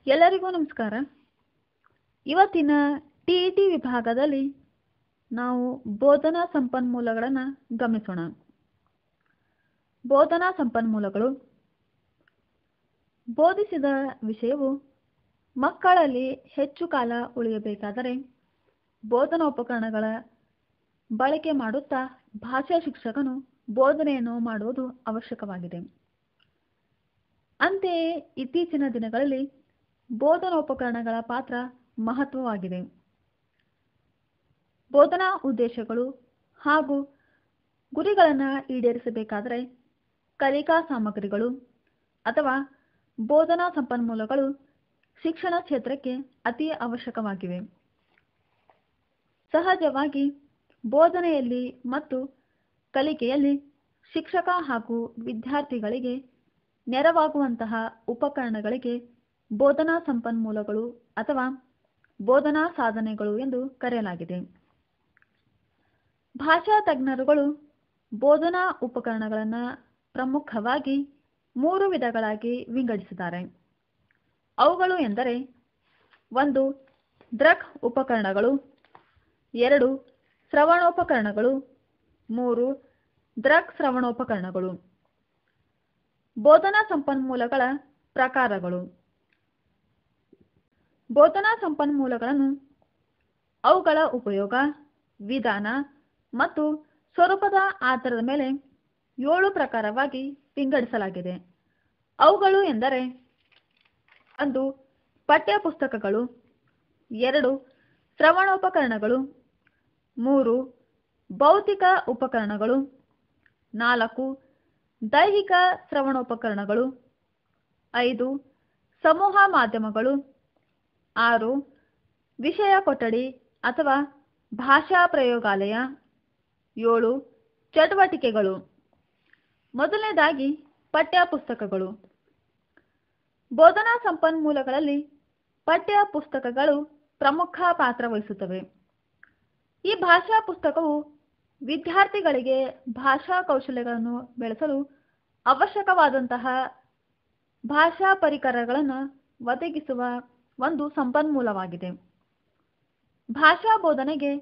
ಎಲ್ಲರಿಗೂ ನಮಸ್ಕಾರ. ಇವತ್ತಿನ ಟಿಇಟಿ ವಿಭಾಗದಲ್ಲಿ ನಾವು ಬೋಧನಾ ಸಂಪನ್ಮೂಲಗಳನ್ನು ಗಮನಿಸೋಣ. ಬೋಧನಾ ಸಂಪನ್ಮೂಲಗಳು. ಬೋಧಿಸಿದ ವಿಷಯವು ಮಕ್ಕಳಲ್ಲಿ ಹೆಚ್ಚು ಕಾಲ ಉಳಿಯಬೇಕಾದರೆ ಬೋಧನೋಪಕರಣಗಳ ಬಳಕೆ ಮಾಡುತ್ತಾ ಭಾಷಾ ಶಿಕ್ಷಕನು ಬೋಧನೆಯನ್ನು ಮಾಡುವುದು ಅವಶ್ಯಕವಾಗಿದೆ. ಅಂತೆಯೇ ಇತ್ತೀಚಿನ ದಿನಗಳಲ್ಲಿ ಬೋಧನೋಪಕರಣಗಳ ಪಾತ್ರ ಮಹತ್ವವಾಗಿದೆ. ಬೋಧನಾ ಉದ್ದೇಶಗಳು ಹಾಗೂ ಗುರಿಗಳನ್ನು ಈಡೇರಿಸಬೇಕಾದರೆ ಕಲಿಕಾ ಸಾಮಗ್ರಿಗಳು ಅಥವಾ ಬೋಧನಾ ಸಂಪನ್ಮೂಲಗಳು ಶಿಕ್ಷಣ ಕ್ಷೇತ್ರಕ್ಕೆ ಅತಿ ಅವಶ್ಯಕವಾಗಿವೆ. ಸಹಜವಾಗಿ ಬೋಧನೆಯಲ್ಲಿ ಮತ್ತು ಕಲಿಕೆಯಲ್ಲಿ ಶಿಕ್ಷಕ ಹಾಗೂ ವಿದ್ಯಾರ್ಥಿಗಳಿಗೆ ನೆರವಾಗುವಂತಹ ಉಪಕರಣಗಳಿಗೆ ಬೋಧನಾ ಸಂಪನ್ಮೂಲಗಳು ಅಥವಾ ಬೋಧನಾ ಸಾಧನೆಗಳು ಎಂದು ಕರೆಯಲಾಗಿದೆ. ಭಾಷಾ ತಜ್ಞರುಗಳು ಬೋಧನಾ ಉಪಕರಣಗಳನ್ನು ಪ್ರಮುಖವಾಗಿ 3 ವಿಧಗಳಾಗಿ ವಿಂಗಡಿಸಿದ್ದಾರೆ. ಅವುಗಳು ಎಂದರೆ 1. ದೃಕ್ ಉಪಕರಣಗಳು, 2. ಶ್ರವಣೋಪಕರಣಗಳು, 3. ದೃಕ್ ಶ್ರವಣೋಪಕರಣಗಳು. ಬೋಧನಾ ಸಂಪನ್ಮೂಲಗಳ ಪ್ರಕಾರಗಳು. ಬೋಧನಾ ಸಂಪನ್ಮೂಲಗಳನ್ನು ಅವುಗಳ ಉಪಯೋಗ, ವಿಧಾನ ಮತ್ತು ಸ್ವರೂಪದ ಆಧಾರದ ಮೇಲೆ 7 ಪ್ರಕಾರವಾಗಿ ವಿಂಗಡಿಸಲಾಗಿದೆ. ಅವುಗಳು ಎಂದರೆ 1. ಪಠ್ಯಪುಸ್ತಕಗಳು, 2. ಶ್ರವಣೋಪಕರಣಗಳು, 3. ಭೌತಿಕ ಉಪಕರಣಗಳು, 4. ದೈಹಿಕ ಶ್ರವಣೋಪಕರಣಗಳು, 5. ಸಮೂಹ ಮಾಧ್ಯಮಗಳು, 6. ವಿಷಯ ಕೊಠಡಿ ಅಥವಾ ಭಾಷಾ ಪ್ರಯೋಗಾಲಯ, 7. ಚಟುವಟಿಕೆಗಳು. ಮೊದಲನೇದಾಗಿ ಪಠ್ಯಪುಸ್ತಕಗಳು. ಬೋಧನಾ ಸಂಪನ್ಮೂಲಗಳಲ್ಲಿ ಪಠ್ಯ ಪುಸ್ತಕಗಳು ಪ್ರಮುಖ ಪಾತ್ರ ವಹಿಸುತ್ತವೆ. ಈ ಭಾಷಾ ಪುಸ್ತಕವು ವಿದ್ಯಾರ್ಥಿಗಳಿಗೆ ಭಾಷಾ ಕೌಶಲ್ಯಗಳನ್ನು ಬೆಳೆಸಲು ಅವಶ್ಯಕವಾದಂತಹ ಭಾಷಾ ಪರಿಕರಗಳನ್ನು ಒದಗಿಸುವ ಒಂದು ಸಂಪನ್ಮೂಲವಾಗಿದೆ. ಭಾಷಾ ಬೋಧನೆಗೆ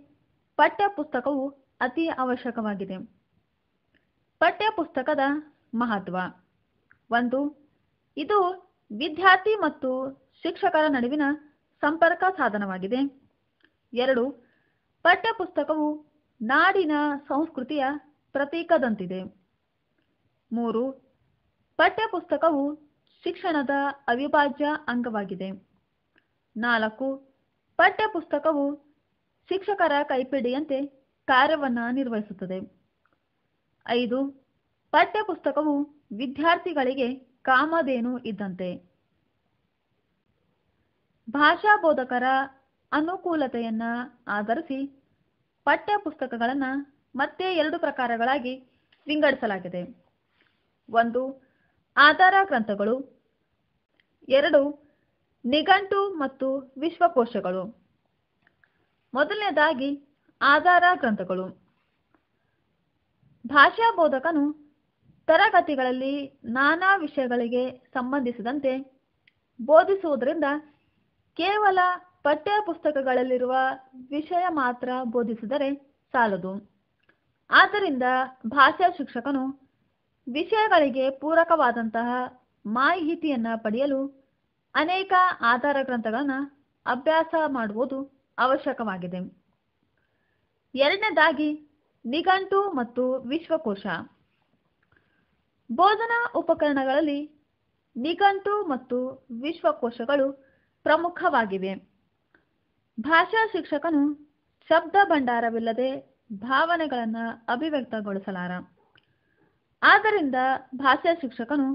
ಪಠ್ಯ ಪುಸ್ತಕವು ಅತಿ ಅವಶ್ಯಕವಾಗಿದೆ. ಪಠ್ಯಪುಸ್ತಕದ ಮಹತ್ವ. 1. ಇದು ವಿದ್ಯಾರ್ಥಿ ಮತ್ತು ಶಿಕ್ಷಕರ ನಡುವಿನ ಸಂಪರ್ಕ ಸಾಧನವಾಗಿದೆ. 2. ಪಠ್ಯಪುಸ್ತಕವು ನಾಡಿನ ಸಂಸ್ಕೃತಿಯ ಪ್ರತೀಕದಂತಿದೆ. 3. ಪಠ್ಯಪುಸ್ತಕವು ಶಿಕ್ಷಣದ ಅವಿಭಾಜ್ಯ ಅಂಗವಾಗಿದೆ. 4. ಪಠ್ಯಪುಸ್ತಕವು ಶಿಕ್ಷಕರ ಕೈಪಿಡಿಯಂತೆ ಕಾರ್ಯವನ್ನು ನಿರ್ವಹಿಸುತ್ತದೆ. 5. ಪಠ್ಯಪುಸ್ತಕವು ವಿದ್ಯಾರ್ಥಿಗಳಿಗೆ ಕಾಮಧೇನು ಇದ್ದಂತೆ. ಭಾಷಾ ಬೋಧಕರ ಅನುಕೂಲತೆಯನ್ನು ಆಧರಿಸಿ ಪಠ್ಯಪುಸ್ತಕಗಳನ್ನು ಮತ್ತೆ 2 ಪ್ರಕಾರಗಳಾಗಿ ವಿಂಗಡಿಸಲಾಗಿದೆ. 1. ಆಧಾರ ಗ್ರಂಥಗಳು, 2. ನಿಘಂಟು ಮತ್ತು ವಿಶ್ವಕೋಶಗಳು. ಮೊದಲನೇದಾಗಿ ಆಧಾರ ಗ್ರಂಥಗಳು. ಭಾಷಾ ಬೋಧಕನು ತರಗತಿಗಳಲ್ಲಿ ನಾನಾ ವಿಷಯಗಳಿಗೆ ಸಂಬಂಧಿಸಿದಂತೆ ಬೋಧಿಸುವುದರಿಂದ ಕೇವಲ ಪಠ್ಯಪುಸ್ತಕಗಳಲ್ಲಿರುವ ವಿಷಯ ಮಾತ್ರ ಬೋಧಿಸಿದರೆ ಸಾಲದು. ಆದ್ದರಿಂದ ಭಾಷಾ ಶಿಕ್ಷಕನು ವಿಷಯಗಳಿಗೆ ಪೂರಕವಾದಂತಹ ಮಾಹಿತಿಯನ್ನು ಪಡೆಯಲು ಅನೇಕ ಆಧಾರ ಗ್ರಂಥಗಳನ್ನು ಅಭ್ಯಾಸ ಮಾಡುವುದು ಅವಶ್ಯಕವಾಗಿದೆ. ಎರಡನೇದಾಗಿ ನಿಘಂಟು ಮತ್ತು ವಿಶ್ವಕೋಶ. ಬೋಧನಾ ಉಪಕರಣಗಳಲ್ಲಿ ನಿಘಂಟು ಮತ್ತು ವಿಶ್ವಕೋಶಗಳು ಪ್ರಮುಖವಾಗಿವೆ. ಭಾಷಾ ಶಿಕ್ಷಕನು ಶಬ್ದ ಭಂಡಾರವಿಲ್ಲದೆ ಭಾವನೆಗಳನ್ನು ಅಭಿವ್ಯಕ್ತಗೊಳಿಸಲಾರ. ಆದ್ದರಿಂದ ಭಾಷಾ ಶಿಕ್ಷಕನು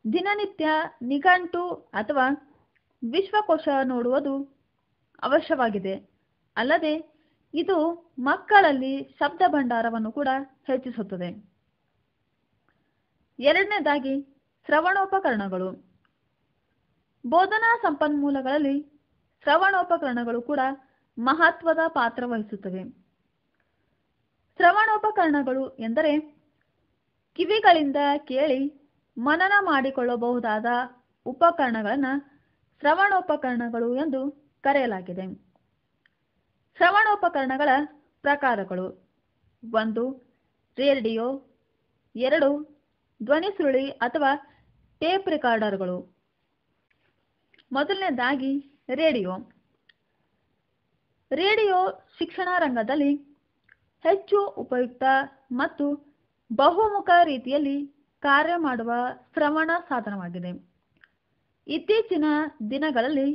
ದಿನನಿತ್ಯ ನಿಘಂಟು ಅಥವಾ ವಿಶ್ವಕೋಶ ನೋಡುವುದು ಅವಶ್ಯವಾಗಿದೆ. ಅಲ್ಲದೆ ಇದು ಮಕ್ಕಳಲ್ಲಿ ಶಬ್ದ ಭಂಡಾರವನ್ನು ಕೂಡ ಹೆಚ್ಚಿಸುತ್ತದೆ. ಎರಡನೇದಾಗಿ ಶ್ರವಣೋಪಕರಣಗಳು. ಬೋಧನಾ ಸಂಪನ್ಮೂಲಗಳಲ್ಲಿ ಶ್ರವಣೋಪಕರಣಗಳು ಕೂಡ ಮಹತ್ವದ ಪಾತ್ರ ವಹಿಸುತ್ತವೆ. ಶ್ರವಣೋಪಕರಣಗಳು ಎಂದರೆ ಕಿವಿಗಳಿಂದ ಕೇಳಿ ಮನನ ಮಾಡಿಕೊಳ್ಳಬಹುದಾದ ಉಪಕರಣಗಳನ್ನು ಶ್ರವಣೋಪಕರಣಗಳು ಎಂದು ಕರೆಯಲಾಗಿದೆ. ಶ್ರವಣೋಪಕರಣಗಳ ಪ್ರಕಾರಗಳು: 1. ರೇಡಿಯೋ. 2. ಧ್ವನಿ ಸುರುಳಿ ಅಥವಾ ಟೇಪ್ ರೆಕಾರ್ಡರ್ಗಳು. ಮೊದಲನೇದಾಗಿ ರೇಡಿಯೋ. ರೇಡಿಯೋ ಶಿಕ್ಷಣ ರಂಗದಲ್ಲಿ ಹೆಚ್ಚು ಉಪಯುಕ್ತ ಮತ್ತು ಬಹುಮುಖ ರೀತಿಯಲ್ಲಿ ಕಾರ್ಯ ಮಾಡುವ ಶ್ರವಣ ಸಾಧನವಾಗಿದೆ. ಇತ್ತೀಚಿನ ದಿನಗಳಲ್ಲಿ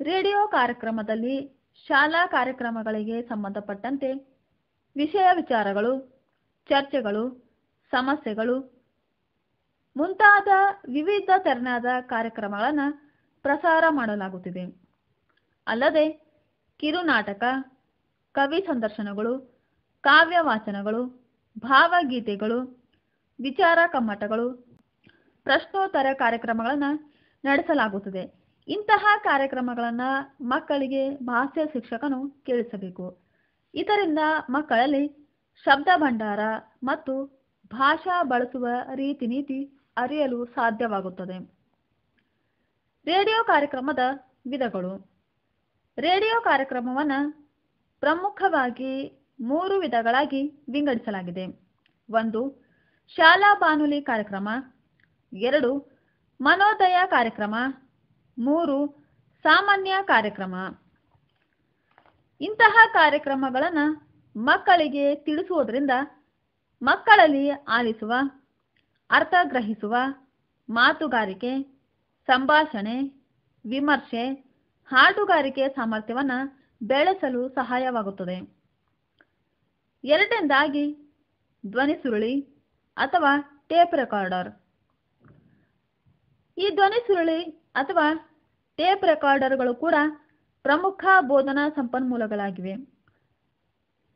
ರೇಡಿಯೋ ಕಾರ್ಯಕ್ರಮದಲ್ಲಿ ಶಾಲಾ ಕಾರ್ಯಕ್ರಮಗಳಿಗೆ ಸಂಬಂಧಪಟ್ಟಂತೆ ವಿಷಯ ವಿಚಾರಗಳು, ಚರ್ಚೆಗಳು, ಸಮಸ್ಯೆಗಳು ಮುಂತಾದ ವಿವಿಧ ತೆರನಾದ ಕಾರ್ಯಕ್ರಮಗಳನ್ನು ಪ್ರಸಾರ ಮಾಡಲಾಗುತ್ತಿದೆ. ಅಲ್ಲದೆ ಕಿರುನಾಟಕ, ಕವಿ ಸಂದರ್ಶನಗಳು, ಕಾವ್ಯ ವಾಚನಗಳು, ಭಾವಗೀತೆಗಳು, ವಿಚಾರ ಕಮ್ಮಟಗಳು, ಪ್ರಶ್ನೋತ್ತರ ಕಾರ್ಯಕ್ರಮಗಳನ್ನು ನಡೆಸಲಾಗುತ್ತದೆ. ಇಂತಹ ಕಾರ್ಯಕ್ರಮಗಳನ್ನು ಮಕ್ಕಳಿಗೆ ಭಾಷೆ ಶಿಕ್ಷಕನು ಕೇಳಿಸಬೇಕು. ಇದರಿಂದ ಮಕ್ಕಳಲ್ಲಿ ಶಬ್ದ ಭಂಡಾರ ಮತ್ತು ಭಾಷಾ ಬಳಸುವ ರೀತಿ ನೀತಿ ಅರಿಯಲು ಸಾಧ್ಯವಾಗುತ್ತದೆ. ರೇಡಿಯೋ ಕಾರ್ಯಕ್ರಮದ ವಿಧಗಳು. ರೇಡಿಯೋ ಕಾರ್ಯಕ್ರಮವನ್ನು ಪ್ರಮುಖವಾಗಿ 3 ವಿಧಗಳಾಗಿ ವಿಂಗಡಿಸಲಾಗಿದೆ. 1. ಶಾಲಾ ಬಾನುಲಿ ಕಾರ್ಯಕ್ರಮ. 2. ಮನೋದಯ ಕಾರ್ಯಕ್ರಮ. 3. ಸಾಮಾನ್ಯ ಕಾರ್ಯಕ್ರಮ. ಇಂತಹ ಕಾರ್ಯಕ್ರಮಗಳನ್ನು ಮಕ್ಕಳಿಗೆ ತಿಳಿಸುವುದರಿಂದ ಮಕ್ಕಳಲ್ಲಿ ಆಲಿಸುವ, ಅರ್ಥ ಗ್ರಹಿಸುವ, ಮಾತುಗಾರಿಕೆ, ಸಂಭಾಷಣೆ, ವಿಮರ್ಶೆ, ಹಾಡುಗಾರಿಕೆ ಸಾಮರ್ಥ್ಯವನ್ನು ಬೆಳೆಸಲು ಸಹಾಯವಾಗುತ್ತದೆ. 2ನೇದಾಗಿ ಧ್ವನಿ ಸುರುಳಿ ಅಥವಾ ಟೇಪ್ ರೆಕಾರ್ಡರ್. ಈ ಧ್ವನಿ ಸುರುಳಿ ಅಥವಾ ಟೇಪ್ ರೆಕಾರ್ಡರ್ಗಳು ಕೂಡ ಪ್ರಮುಖ ಬೋಧನಾ ಸಂಪನ್ಮೂಲಗಳಾಗಿವೆ.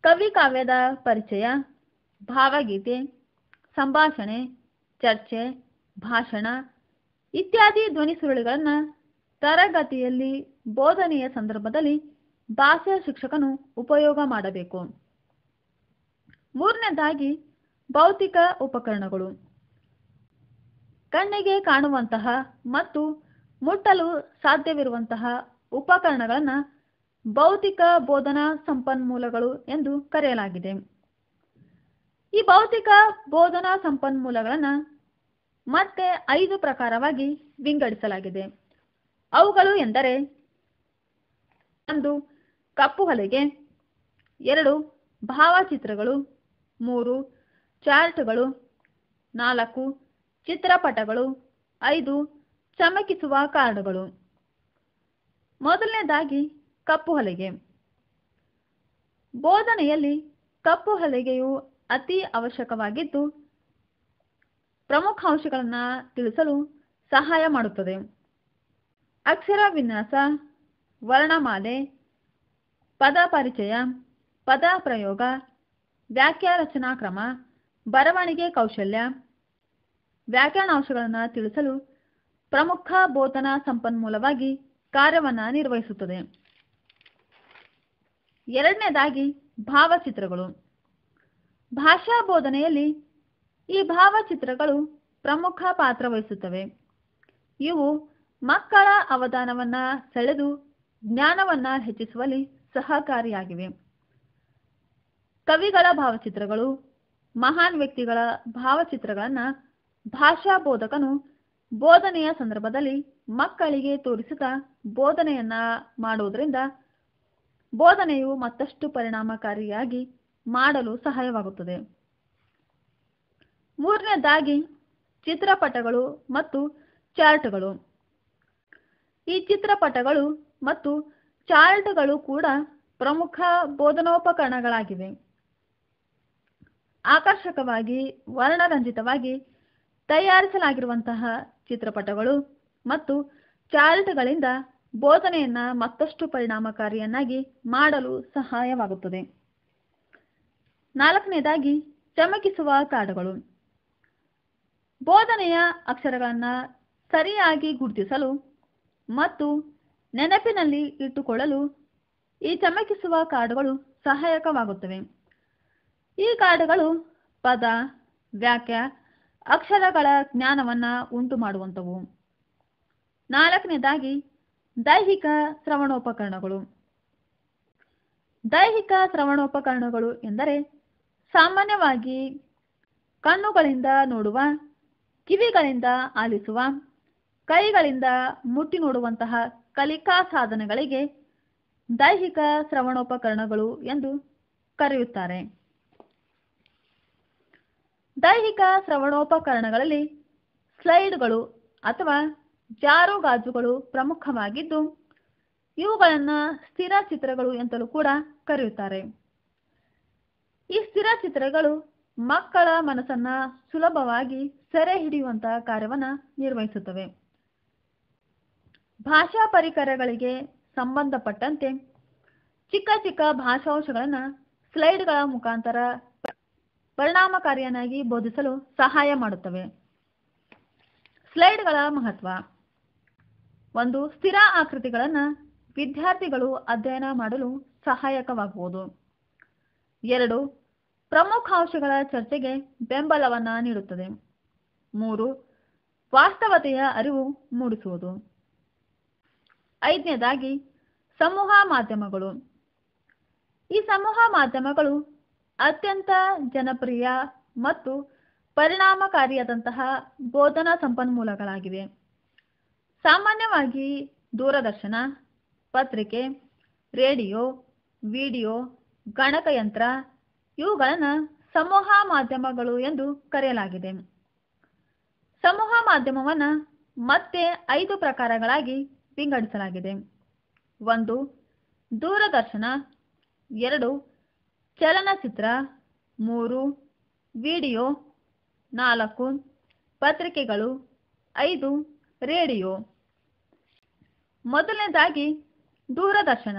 ಕವಿ ಕಾವ್ಯದ ಪರಿಚಯ, ಭಾವಗೀತೆ, ಸಂಭಾಷಣೆ, ಚರ್ಚೆ, ಭಾಷಣ ಇತ್ಯಾದಿ ಧ್ವನಿ ಸುರುಳಿಗಳನ್ನು ತರಗತಿಯಲ್ಲಿ ಬೋಧನೆಯ ಸಂದರ್ಭದಲ್ಲಿ ಭಾಷಾ ಶಿಕ್ಷಕನು ಉಪಯೋಗ ಮಾಡಬೇಕು. 3ನೇದಾಗಿ ಭೌತಿಕ ಉಪಕರಣಗಳು. ಕಣ್ಣಿಗೆ ಕಾಣುವಂತಹ ಮತ್ತು ಮುಟ್ಟಲು ಸಾಧ್ಯವಿರುವಂತಹ ಉಪಕರಣಗಳನ್ನು ಭೌತಿಕ ಬೋಧನಾ ಸಂಪನ್ಮೂಲಗಳು ಎಂದು ಕರೆಯಲಾಗಿದೆ. ಈ ಭೌತಿಕ ಬೋಧನಾ ಸಂಪನ್ಮೂಲಗಳನ್ನು ಮತ್ತೆ 5 ಪ್ರಕಾರವಾಗಿ ವಿಂಗಡಿಸಲಾಗಿದೆ. ಅವುಗಳು ಎಂದರೆ: 1. ಕಪ್ಪು ಹಲಗೆ. 2. ಭಾವಚಿತ್ರಗಳು. 3. ಚಾರ್ಟ್ಗಳು. 4. ಚಿತ್ರಪಟಗಳು. 5. ಚಮಕಿಸುವ ಕಾರ್ಡುಗಳು. ಮೊದಲನೇದಾಗಿ ಕಪ್ಪು ಹಲಗೆ. ಬೋಧನೆಯಲ್ಲಿ ಕಪ್ಪು ಹಲಗೆಯು ಅತಿ ಅವಶ್ಯಕವಾಗಿದ್ದು ಪ್ರಮುಖ ಅಂಶಗಳನ್ನು ತಿಳಿಸಲು ಸಹಾಯ ಮಾಡುತ್ತದೆ. ಅಕ್ಷರ ವಿನ್ಯಾಸ, ವರ್ಣಮಾಲೆ, ಪದ ಪರಿಚಯ, ಪದ ಪ್ರಯೋಗ, ವಾಕ್ಯ ರಚನಾ ಕ್ರಮ, ಬರವಣಿಗೆ ಕೌಶಲ್ಯ, ವ್ಯಾಕರಣಾಂಶಗಳನ್ನು ತಿಳಿಸಲು ಪ್ರಮುಖ ಬೋಧನಾ ಸಂಪನ್ಮೂಲವಾಗಿ ಕಾರ್ಯವನ್ನು ನಿರ್ವಹಿಸುತ್ತದೆ. 2ನೇದಾಗಿ ಭಾವಚಿತ್ರಗಳು. ಭಾಷಾ ಬೋಧನೆಯಲ್ಲಿ ಈ ಭಾವಚಿತ್ರಗಳು ಪ್ರಮುಖ ಪಾತ್ರ ವಹಿಸುತ್ತವೆ. ಇವು ಮಕ್ಕಳ ಅವಧಾನವನ್ನು ಸೆಳೆದು ಜ್ಞಾನವನ್ನು ಹೆಚ್ಚಿಸುವಲ್ಲಿ ಸಹಕಾರಿಯಾಗಿವೆ. ಕವಿಗಳ ಭಾವಚಿತ್ರಗಳು, ಮಹಾನ್ ವ್ಯಕ್ತಿಗಳ ಭಾವಚಿತ್ರಗಳನ್ನು ಭಾಷಾ ಬೋಧಕನು ಬೋಧನೆಯ ಸಂದರ್ಭದಲ್ಲಿ ಮಕ್ಕಳಿಗೆ ತೋರಿಸುತ್ತಾ ಬೋಧನೆಯನ್ನ ಮಾಡುವುದರಿಂದ ಬೋಧನೆಯು ಮತ್ತಷ್ಟು ಪರಿಣಾಮಕಾರಿಯಾಗಿ ಮಾಡಲು ಸಹಾಯವಾಗುತ್ತದೆ. 3ನೇದಾಗಿ ಚಿತ್ರಪಟಗಳು ಮತ್ತು ಚಾರ್ಟ್ಗಳು. ಈ ಚಿತ್ರಪಟಗಳು ಮತ್ತು ಚಾರ್ಟ್ಗಳು ಕೂಡ ಪ್ರಮುಖ ಬೋಧನೋಪಕರಣಗಳಾಗಿವೆ. ಆಕರ್ಷಕವಾಗಿ ವರ್ಣರಂಜಿತವಾಗಿ ತಯಾರಿಸಲಾಗಿರುವಂತಹ ಚಿತ್ರಪಟಗಳು ಮತ್ತು ಚಾರ್ಟ್ಗಳಿಂದ ಬೋಧನೆಯನ್ನ ಮತ್ತಷ್ಟು ಪರಿಣಾಮಕಾರಿಯನ್ನಾಗಿ ಮಾಡಲು ಸಹಾಯವಾಗುತ್ತದೆ. 4ನೇದಾಗಿ ಚಮಕಿಸುವ ಕಾರ್ಡುಗಳು. ಬೋಧನೆಯ ಅಕ್ಷರಗಳನ್ನು ಸರಿಯಾಗಿ ಗುರುತಿಸಲು ಮತ್ತು ನೆನಪಿನಲ್ಲಿ ಇಟ್ಟುಕೊಳ್ಳಲು ಈ ಚಮಕಿಸುವ ಕಾರ್ಡುಗಳು ಸಹಾಯಕವಾಗುತ್ತವೆ. ಈ ಕಾರ್ಡುಗಳು ಪದ, ವಾಕ್ಯ, ಅಕ್ಷರಗಳ ಜ್ಞಾನವನ್ನು ಉಂಟು ಮಾಡುವಂಥವು. 4ನೇದಾಗಿ ದೈಹಿಕ ಶ್ರವಣೋಪಕರಣಗಳು. ದೈಹಿಕ ಶ್ರವಣೋಪಕರಣಗಳು ಎಂದರೆ ಸಾಮಾನ್ಯವಾಗಿ ಕಣ್ಣುಗಳಿಂದ ನೋಡುವ, ಕಿವಿಗಳಿಂದ ಆಲಿಸುವ, ಕೈಗಳಿಂದ ಮುಟ್ಟಿ ನೋಡುವಂತಹ ಕಲಿಕಾ ಸಾಧನಗಳಿಗೆ ದೈಹಿಕ ಶ್ರವಣೋಪಕರಣಗಳು ಎಂದು ಕರೆಯುತ್ತಾರೆ. ದೈಹಿಕ ಶ್ರವಣೋಪಕರಣಗಳಲ್ಲಿ ಸ್ಲೈಡ್ಗಳು ಅಥವಾ ಜಾರುಗಾಜುಗಳು ಪ್ರಮುಖವಾಗಿದ್ದು, ಇವುಗಳನ್ನು ಸ್ಥಿರ ಚಿತ್ರಗಳು ಎಂತಲೂ ಕೂಡ ಕರೆಯುತ್ತಾರೆ. ಈ ಸ್ಥಿರ ಚಿತ್ರಗಳು ಮಕ್ಕಳ ಮನಸ್ಸನ್ನು ಸುಲಭವಾಗಿ ಸೆರೆ ಹಿಡಿಯುವಂತಹ ಕಾರ್ಯವನ್ನು ನಿರ್ವಹಿಸುತ್ತವೆ. ಭಾಷಾ ಪರಿಕರಗಳಿಗೆ ಸಂಬಂಧಪಟ್ಟಂತೆ ಚಿಕ್ಕ ಚಿಕ್ಕ ಭಾಷಾಂಶಗಳನ್ನು ಸ್ಲೈಡ್ಗಳ ಮುಖಾಂತರ ಪರಿಣಾಮಕಾರಿಯಾಗಿ ಬೋಧಿಸಲು ಸಹಾಯ ಮಾಡುತ್ತವೆ. ಸ್ಲೈಡ್ಗಳ ಮಹತ್ವ: ಒಂದು, ಸ್ಥಿರ ಆಕೃತಿಗಳನ್ನು ವಿದ್ಯಾರ್ಥಿಗಳು ಅಧ್ಯಯನ ಮಾಡಲು ಸಹಾಯಕವಾಗುವುದು. 2, ಪ್ರಮುಖ ಅಂಶಗಳ ಚರ್ಚೆಗೆ ಬೆಂಬಲವನ್ನು ನೀಡುತ್ತದೆ. 3, ವಾಸ್ತವತೆಯ ಅರಿವು ಮೂಡಿಸುವುದು. 5ನೇದಾಗಿ ಸಮೂಹ ಮಾಧ್ಯಮಗಳು. ಈ ಸಮೂಹ ಮಾಧ್ಯಮಗಳು ಅತ್ಯಂತ ಜನಪ್ರಿಯ ಮತ್ತು ಪರಿಣಾಮಕಾರಿಯಾದಂತಹ ಬೋಧನಾ ಸಂಪನ್ಮೂಲಗಳಾಗಿವೆ. ಸಾಮಾನ್ಯವಾಗಿ ದೂರದರ್ಶನ, ಪತ್ರಿಕೆ, ರೇಡಿಯೋ, ವಿಡಿಯೋ, ಗಣಕಯಂತ್ರ ಇವುಗಳನ್ನು ಸಮೂಹ ಮಾಧ್ಯಮಗಳು ಎಂದು ಕರೆಯಲಾಗಿದೆ. ಸಮೂಹ ಮಾಧ್ಯಮವನ್ನು ಮತ್ತೆ 5 ಪ್ರಕಾರಗಳಾಗಿ ವಿಂಗಡಿಸಲಾಗಿದೆ. 1, ದೂರದರ್ಶನ. 2, ಚಲನಚಿತ್ರ. 3, ವಿಡಿಯೋ. 4, ಪತ್ರಿಕೆಗಳು. 5, ರೇಡಿಯೋ. ಮೊದಲನೇದಾಗಿ ದೂರದರ್ಶನ.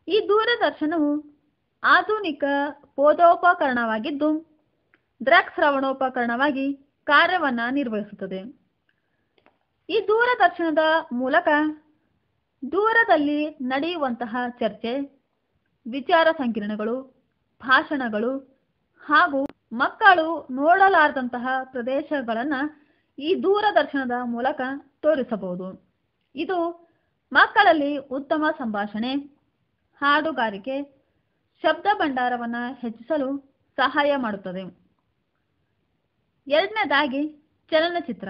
ಈ ದೂರದರ್ಶನವು ಆಧುನಿಕ ಬೋಧೋಪಕರಣವಾಗಿದ್ದು ದೃಕ್ಶ್ರವಣೋಪಕರಣವಾಗಿ ಕಾರ್ಯವನ್ನು ನಿರ್ವಹಿಸುತ್ತದೆ. ಈ ದೂರದರ್ಶನದ ಮೂಲಕ ದೂರದಲ್ಲಿ ನಡೆಯುವಂತಹ ಚರ್ಚೆ, ವಿಚಾರ ಸಂಕಿರಣಗಳು, ಭಾಷಣಗಳು ಹಾಗೂ ಮಕ್ಕಳು ನೋಡಲಾರದಂತಹ ಪ್ರದೇಶಗಳನ್ನು ಈ ದೂರದರ್ಶನದ ಮೂಲಕ ತೋರಿಸಬಹುದು. ಇದು ಮಕ್ಕಳಲ್ಲಿ ಉತ್ತಮ ಸಂಭಾಷಣೆ, ಹಾಡುಗಾರಿಕೆ, ಶಬ್ದ ಭಂಡಾರವನ್ನು ಹೆಚ್ಚಿಸಲು ಸಹಾಯ ಮಾಡುತ್ತದೆ. 2ನೇದಾಗಿ ಚಲನಚಿತ್ರ.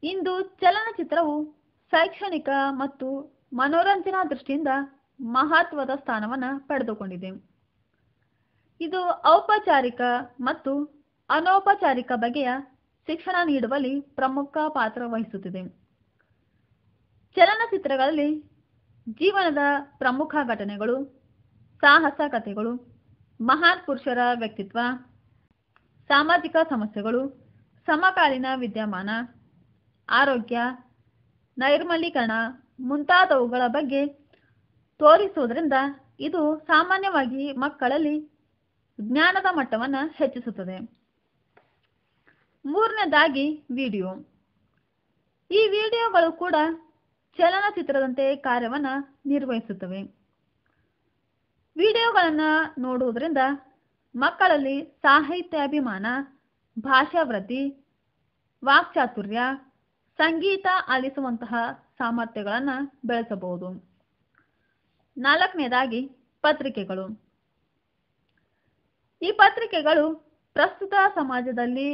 ಇಂದು ಚಲನಚಿತ್ರವು ಶೈಕ್ಷಣಿಕ ಮತ್ತು ಮನೋರಂಜನಾ ದೃಷ್ಟಿಯಿಂದ ಮಹತ್ವದ ಸ್ಥಾನವನ್ನು ಪಡೆದುಕೊಂಡಿದೆ. ಇದು ಔಪಚಾರಿಕ ಮತ್ತು ಅನೌಪಚಾರಿಕ ಬಗೆಯ ಶಿಕ್ಷಣ ನೀಡುವಲ್ಲಿ ಪ್ರಮುಖ ಪಾತ್ರ ವಹಿಸುತ್ತಿದೆ. ಚಲನಚಿತ್ರಗಳಲ್ಲಿ ಜೀವನದ ಪ್ರಮುಖ ಘಟನೆಗಳು, ಸಾಹಸ ಕಥೆಗಳು, ಮಹಾನ್ ಪುರುಷರ ವ್ಯಕ್ತಿತ್ವ, ಸಾಮಾಜಿಕ ಸಮಸ್ಯೆಗಳು, ಸಮಕಾಲೀನ ವಿದ್ಯಮಾನ, ಆರೋಗ್ಯ, ನೈರ್ಮಲೀಕರಣ ಮುಂತಾದವುಗಳ ಬಗ್ಗೆ ತೋರಿಸುವುದರಿಂದ ಇದು ಸಾಮಾನ್ಯವಾಗಿ ಮಕ್ಕಳಲ್ಲಿ ಜ್ಞಾನದ ಮಟ್ಟವನ್ನು ಹೆಚ್ಚಿಸುತ್ತದೆ. 3ನೇದಾಗಿ ವಿಡಿಯೋ. ಈ ವಿಡಿಯೋಗಳು ಕೂಡ ಚಲನಚಿತ್ರದಂತೆ ಕಾರ್ಯವನ್ನು ನಿರ್ವಹಿಸುತ್ತವೆ. ವಿಡಿಯೋಗಳನ್ನು ನೋಡುವುದರಿಂದ ಮಕ್ಕಳಲ್ಲಿ ಸಾಹಿತ್ಯಾಭಿಮಾನ, ಭಾಷಾವೃದ್ಧಿ, ವಾಕ್ಚಾತುರ್ಯ, ಸಂಗೀತ ಆಲಿಸುವಂತಹ ಸಾಮರ್ಥ್ಯಗಳನ್ನು ಬೆಳೆಸಬಹುದು. 4ನೇದಾಗಿ ಪತ್ರಿಕೆಗಳು. ಈ ಪತ್ರಿಕೆಗಳು ಪ್ರಸ್ತುತ ಸಮಾಜದಲ್ಲಿ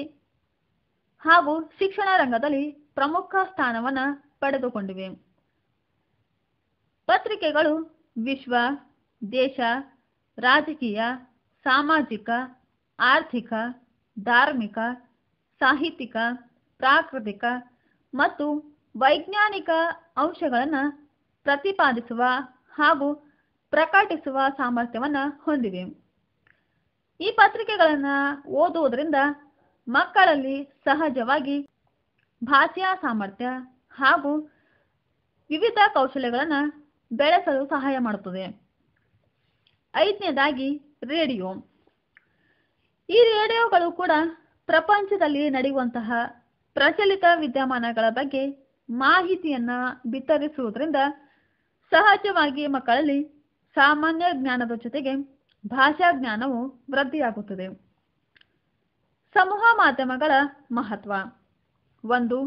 ಹಾಗೂ ಶಿಕ್ಷಣ ರಂಗದಲ್ಲಿ ಪ್ರಮುಖ ಸ್ಥಾನವನ್ನು ಪಡೆದುಕೊಂಡಿವೆ. ಪತ್ರಿಕೆಗಳು ವಿಶ್ವ, ದೇಶ, ರಾಜಕೀಯ, ಸಾಮಾಜಿಕ, ಆರ್ಥಿಕ, ಧಾರ್ಮಿಕ, ಸಾಹಿತ್ಯಿಕ, ಪ್ರಾಕೃತಿಕ ಮತ್ತು ವೈಜ್ಞಾನಿಕ ಅಂಶಗಳನ್ನು ಪ್ರತಿಪಾದಿಸುವ ಹಾಗೂ ಪ್ರಕಟಿಸುವ ಸಾಮರ್ಥ್ಯವನ್ನು ಹೊಂದಿವೆ. ಈ ಪತ್ರಿಕೆಗಳನ್ನು ಓದುವುದರಿಂದ ಮಕ್ಕಳಲ್ಲಿ ಸಹಜವಾಗಿ ಭಾಷೆಯ ಸಾಮರ್ಥ್ಯ ಹಾಗೂ ವಿವಿಧ ಕೌಶಲ್ಯಗಳನ್ನು ಬೆಳೆಸಲು ಸಹಾಯ ಮಾಡುತ್ತದೆ. 5ನೇದಾಗಿ ರೇಡಿಯೋ. ಈ ರೇಡಿಯೋಗಳು ಕೂಡ ಪ್ರಪಂಚದಲ್ಲಿ ನಡೆಯುವಂತಹ ಪ್ರಚಲಿತ ವಿದ್ಯಮಾನಗಳ ಬಗ್ಗೆ ಮಾಹಿತಿಯನ್ನು ಬಿತ್ತರಿಸುವುದರಿಂದ ಸಹಜವಾಗಿ ಮಕ್ಕಳಲ್ಲಿ ಸಾಮಾನ್ಯ ಜ್ಞಾನದ ಜೊತೆಗೆ ಭಾಷಾ ಜ್ಞಾನವು ವೃದ್ಧಿಯಾಗುತ್ತದೆ. ಸಮೂಹ ಮಾಧ್ಯಮಗಳ ಮಹತ್ವ. 1,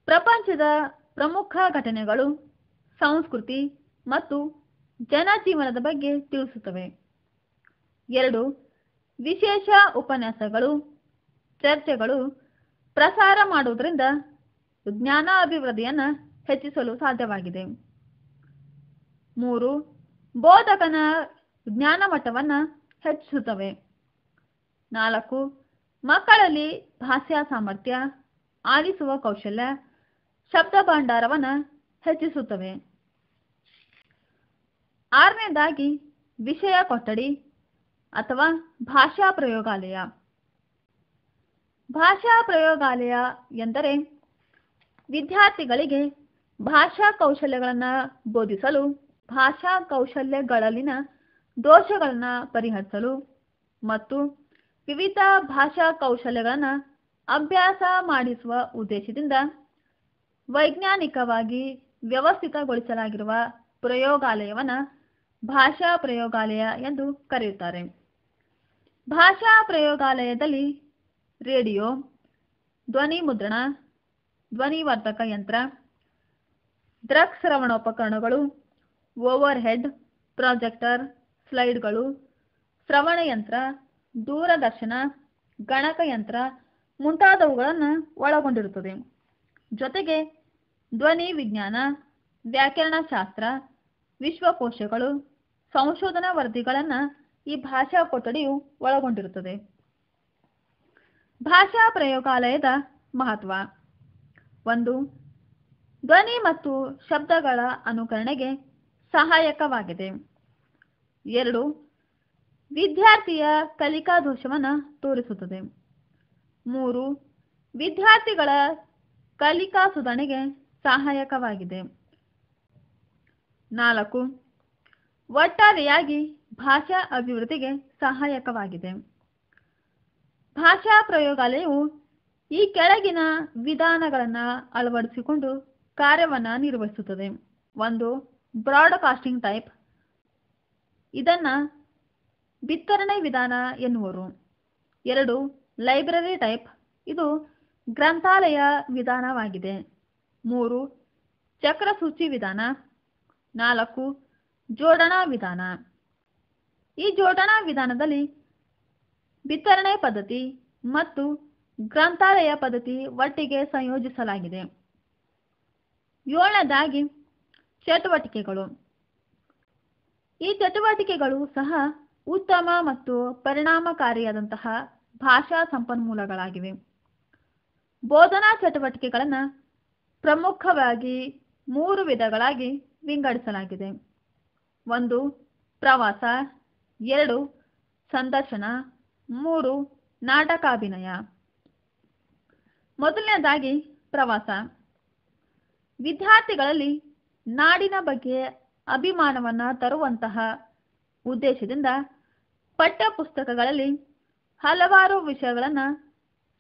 ಪ್ರಪಂಚದ ಪ್ರಮುಖ ಘಟನೆಗಳು, ಸಂಸ್ಕೃತಿ ಮತ್ತು ಜನಜೀವನದ ಬಗ್ಗೆ ತಿಳಿಸುತ್ತವೆ. 2. ವಿಶೇಷ ಉಪನ್ಯಾಸಗಳು, ಚರ್ಚೆಗಳು ಪ್ರಸಾರ ಮಾಡುವುದರಿಂದ ಜ್ಞಾನ ಅಭಿವೃದ್ಧಿಯನ್ನು ಹೆಚ್ಚಿಸಲು ಸಾಧ್ಯವಾಗಿದೆ. 3. ಬೋಧಕನ ಜ್ಞಾನ ಮಟ್ಟವನ್ನು ಹೆಚ್ಚಿಸುತ್ತವೆ. 4. ಮಕ್ಕಳಲ್ಲಿ ಭಾಷಾ ಸಾಮರ್ಥ್ಯ, ಆಲಿಸುವ ಕೌಶಲ್ಯ, ಶಬ್ದ ಭಂಡಾರವನ್ನು ಹೆಚ್ಚಿಸುತ್ತವೆ. 6ನೇದಾಗಿ ವಿಷಯ ಕೊಠಡಿ ಅಥವಾ ಭಾಷಾ ಪ್ರಯೋಗಾಲಯ. ಭಾಷಾ ಪ್ರಯೋಗಾಲಯ ಎಂದರೆ ವಿದ್ಯಾರ್ಥಿಗಳಿಗೆ ಭಾಷಾ ಕೌಶಲ್ಯಗಳನ್ನು ಬೋಧಿಸಲು, ಭಾಷಾ ಕೌಶಲ್ಯಗಳಲ್ಲಿನ ದೋಷಗಳನ್ನು ಪರಿಹರಿಸಲು ಮತ್ತು ವಿವಿಧ ಭಾಷಾ ಕೌಶಲ್ಯಗಳನ್ನು ಅಭ್ಯಾಸ ಮಾಡಿಸುವ ಉದ್ದೇಶದಿಂದ ವೈಜ್ಞಾನಿಕವಾಗಿ ವ್ಯವಸ್ಥಿತಗೊಳಿಸಲಾಗಿರುವ ಪ್ರಯೋಗಾಲಯವನ್ನು ಭಾಷಾ ಪ್ರಯೋಗಾಲಯ ಎಂದು ಕರೆಯುತ್ತಾರೆ. ಭಾಷಾ ಪ್ರಯೋಗಾಲಯದಲ್ಲಿ ರೇಡಿಯೋ, ಧ್ವನಿ ಮುದ್ರಣ, ಧ್ವನಿವರ್ಧಕ ಯಂತ್ರ, ದೃಕ್ಶ್ರವಣೋಪಕರಣಗಳು, ಓವರ್ ಹೆಡ್ ಪ್ರಾಜೆಕ್ಟರ್, ಸ್ಲೈಡ್ಗಳು, ಶ್ರವಣ ಯಂತ್ರ, ದೂರದರ್ಶನ, ಗಣಕಯಂತ್ರ ಮುಂತಾದವುಗಳನ್ನು ಒಳಗೊಂಡಿರುತ್ತದೆ. ಜೊತೆಗೆ ಧ್ವನಿ ವಿಜ್ಞಾನ, ವ್ಯಾಕರಣಶಾಸ್ತ್ರ, ವಿಶ್ವಕೋಶಗಳು, ಸಂಶೋಧನಾ ವರದಿಗಳನ್ನು ಈ ಭಾಷಾ ಕೊಠಡಿಯು ಒಳಗೊಂಡಿರುತ್ತದೆ. ಭಾಷಾ ಪ್ರಯೋಗಾಲಯದ ಮಹತ್ವ: 1. ಧ್ವನಿ ಮತ್ತು ಶಬ್ದಗಳ ಅನುಕರಣೆಗೆ ಸಹಾಯಕವಾಗಿದೆ. 2. ವಿದ್ಯಾರ್ಥಿಯ ಕಲಿಕಾ ದೋಷವನ್ನು ತೋರಿಸುತ್ತದೆ. 3. ವಿದ್ಯಾರ್ಥಿಗಳ ಕಲಿಕಾ ಸುಧಾರಣೆಗೆ ಸಹಾಯಕವಾಗಿದೆ. 4. ಒಟ್ಟಾರೆಯಾಗಿ ಭಾಷಾ ಅಭಿವೃದ್ಧಿಗೆ ಸಹಾಯಕವಾಗಿದೆ. ಭಾಷಾ ಪ್ರಯೋಗಾಲಯವು ಈ ಕೆಳಗಿನ ವಿಧಾನಗಳನ್ನು ಅಳವಡಿಸಿಕೊಂಡು ಕಾರ್ಯವನ್ನು ನಿರ್ವಹಿಸುತ್ತದೆ. 1. ಬ್ರಾಡ್ಕಾಸ್ಟಿಂಗ್ ಟೈಪ್, ಇದನ್ನು ಬಿತ್ತರಣೆ ವಿಧಾನ ಎನ್ನುವರು. 2. ಲೈಬ್ರರಿ ಟೈಪ್, ಇದು ಗ್ರಂಥಾಲಯ ವಿಧಾನವಾಗಿದೆ. 3. ಚಕ್ರಸೂಚಿ ವಿಧಾನ. 4. ಜೋಡಣಾ ವಿಧಾನ. ಈ ಜೋಡಣಾ ವಿಧಾನದಲ್ಲಿ ಬಿತ್ತರಣೆ ಪದ್ಧತಿ ಮತ್ತು ಗ್ರಂಥಾಲಯ ಪದ್ಧತಿ ಒಟ್ಟಿಗೆ ಸಂಯೋಜಿಸಲಾಗಿದೆ. 7ನೇದಾಗಿ ಚಟುವಟಿಕೆಗಳು. ಈ ಚಟುವಟಿಕೆಗಳು ಸಹ ಉತ್ತಮ ಮತ್ತು ಪರಿಣಾಮಕಾರಿಯಾದಂತಹ ಭಾಷಾ ಸಂಪನ್ಮೂಲಗಳಾಗಿವೆ. ಬೋಧನಾ ಚಟುವಟಿಕೆಗಳನ್ನು ಪ್ರಮುಖವಾಗಿ 3 ವಿಧಗಳಾಗಿ ವಿಂಗಡಿಸಲಾಗಿದೆ. 1. ಪ್ರವಾಸ. 2. ಸಂದರ್ಶನ. 3. ನಾಟಕಾಭಿನಯ. ಮೊದಲನೇದಾಗಿ ಪ್ರವಾಸ. ವಿದ್ಯಾರ್ಥಿಗಳಲ್ಲಿ ನಾಡಿನ ಬಗ್ಗೆ ಅಭಿಮಾನವನ್ನು ತರುವಂತಹ ಉದ್ದೇಶದಿಂದ ಪಠ್ಯಪುಸ್ತಕಗಳಲ್ಲಿ ಹಲವಾರು ವಿಷಯಗಳನ್ನು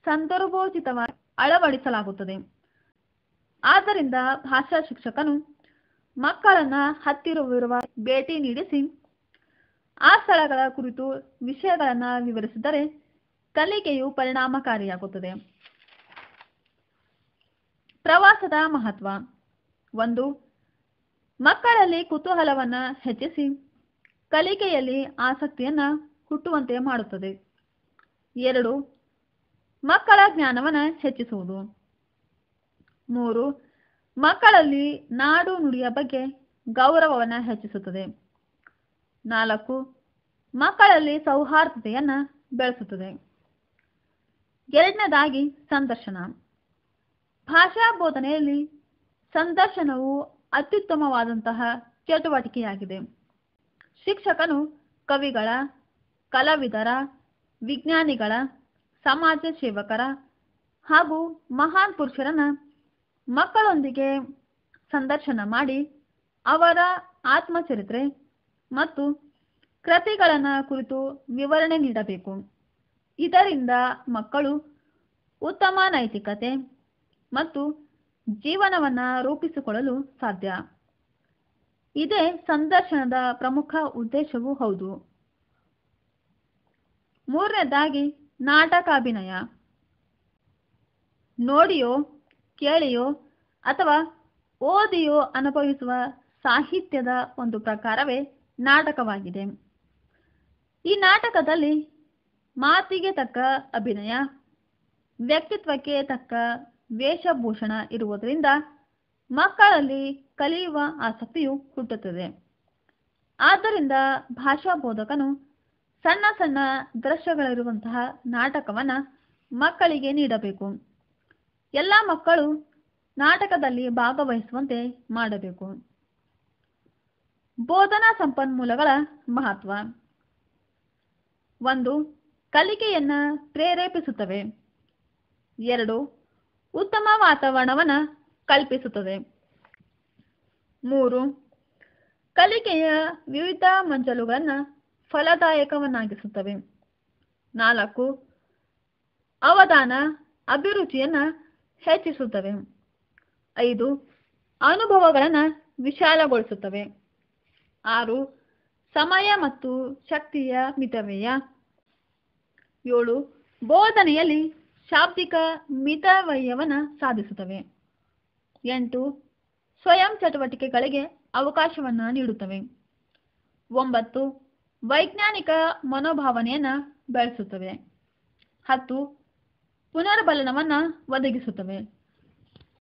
ಸಂದರ್ಭೋಚಿತವಾಗಿ ಅಳವಡಿಸಲಾಗುತ್ತದೆ. ಆದ್ದರಿಂದ ಭಾಷಾ ಶಿಕ್ಷಕನು ಮಕ್ಕಳನ್ನು ಹತ್ತಿರವಿರುವ ಭೇಟಿ ನೀಡಿಸಿ ಆ ಸ್ಥಳಗಳ ಕುರಿತು ವಿಷಯಗಳನ್ನು ವಿವರಿಸಿದರೆ ಕಲಿಕೆಯು ಪರಿಣಾಮಕಾರಿಯಾಗುತ್ತದೆ. ಪ್ರವಾಸದ ಮಹತ್ವ: 1. ಮಕ್ಕಳಲ್ಲಿ ಕುತೂಹಲವನ್ನು ಹೆಚ್ಚಿಸಿ ಕಲಿಕೆಯಲ್ಲಿ ಆಸಕ್ತಿಯನ್ನು ಹುಟ್ಟುವಂತೆ ಮಾಡುತ್ತದೆ. 2. ಮಕ್ಕಳ ಜ್ಞಾನವನ್ನು ಹೆಚ್ಚಿಸುವುದು. 3. ಮಕ್ಕಳಲ್ಲಿ ನಾಡು ನುಡಿಯ ಬಗ್ಗೆ ಗೌರವವನ್ನು ಹೆಚ್ಚಿಸುತ್ತದೆ. 4. ಮಕ್ಕಳಲ್ಲಿ ಸೌಹಾರ್ದತೆಯನ್ನು ಬೆಳೆಸುತ್ತದೆ. 2ನೇದಾಗಿ ಸಂದರ್ಶನ. ಭಾಷಾ ಬೋಧನೆಯಲ್ಲಿ ಸಂದರ್ಶನವು ಅತ್ಯುತ್ತಮವಾದಂತಹ ಚಟುವಟಿಕೆಯಾಗಿದೆ. ಶಿಕ್ಷಕನು ಕವಿಗಳ, ಕಲಾವಿದರ, ವಿಜ್ಞಾನಿಗಳ, ಸಮಾಜ ಸೇವಕರ ಹಾಗೂ ಮಹಾನ್ ಪುರುಷರನ್ನು ಮಕ್ಕಳೊಂದಿಗೆ ಸಂದರ್ಶನ ಮಾಡಿ ಅವರ ಆತ್ಮಚರಿತ್ರೆ ಮತ್ತು ಕೃತಿಗಳನ್ನು ಕುರಿತು ವಿವರಣೆ ನೀಡಬೇಕು. ಇದರಿಂದ ಮಕ್ಕಳು ಉತ್ತಮ ನೈತಿಕತೆ ಮತ್ತು ಜೀವನವನ್ನು ರೂಪಿಸಿಕೊಳ್ಳಲು ಸಾಧ್ಯ. ಇದೇ ಸಂದರ್ಶನದ ಪ್ರಮುಖ ಉದ್ದೇಶವೂ ಹೌದು. 3ನೇದಾಗಿ ನಾಟಕಾಭಿನಯ. ನೋಡಿಯೋ, ಕೇಳಿಯೋ ಅಥವಾ ಓದಿಯೋ ಅನುಭವಿಸುವ ಸಾಹಿತ್ಯದ ಒಂದು ಪ್ರಕಾರವೇ ನಾಟಕವಾಗಿದೆ. ಈ ನಾಟಕದಲ್ಲಿ ಮಾತಿಗೆ ತಕ್ಕ ಅಭಿನಯ, ವ್ಯಕ್ತಿತ್ವಕ್ಕೆ ತಕ್ಕ ವೇಷಭೂಷಣ ಇರುವುದರಿಂದ ಮಕ್ಕಳಲ್ಲಿ ಕಲಿಯುವ ಆಸಕ್ತಿಯು ಹುಟ್ಟುತ್ತದೆ. ಆದ್ದರಿಂದ ಭಾಷಾ ಬೋಧಕನು ಸಣ್ಣ ಸಣ್ಣ ದೃಶ್ಯಗಳಿರುವಂತಹ ನಾಟಕವನ್ನು ಮಕ್ಕಳಿಗೆ ನೀಡಬೇಕು. ಎಲ್ಲ ಮಕ್ಕಳು ನಾಟಕದಲ್ಲಿ ಭಾಗವಹಿಸುವಂತೆ ಮಾಡಬೇಕು. ಬೋಧನಾ ಸಂಪನ್ಮೂಲಗಳ ಮಹತ್ವ. 1. ಕಲಿಕೆಯನ್ನು ಪ್ರೇರೇಪಿಸುತ್ತವೆ. 2. ಉತ್ತಮ ವಾತಾವರಣವನ್ನು ಕಲ್ಪಿಸುತ್ತದೆ. 3. ಕಲಿಕೆಯ ವಿವಿಧ ಮಂಜಲುಗಳನ್ನು ಫಲದಾಯಕವನ್ನಾಗಿಸುತ್ತವೆ. 4. ಅವಧಾನ ಅಭಿರುಚಿಯನ್ನು ಹೆಚ್ಚಿಸುತ್ತವೆ. 5. ಅನುಭವಗಳನ್ನು ವಿಶಾಲಗೊಳಿಸುತ್ತವೆ. 6. ಸಮಯ ಮತ್ತು ಶಕ್ತಿಯ ಮಿತವ್ಯಯ. 7. ಬೋಧನೆಯಲ್ಲಿ ಶಾಬ್ದಿಕ ಮಿತವ್ಯಯವನ್ನು ಸಾಧಿಸುತ್ತವೆ. 8. ಸ್ವಯಂ ಚಟುವಟಿಕೆಗಳಿಗೆ ಅವಕಾಶವನ್ನು ನೀಡುತ್ತವೆ. 9. ವೈಜ್ಞಾನಿಕ ಮನೋಭಾವನೆಯನ್ನು ಬೆಳೆಸುತ್ತವೆ. 10. ಪುನರ್ಬಲನವನ್ನು ಒದಗಿಸುತ್ತವೆ.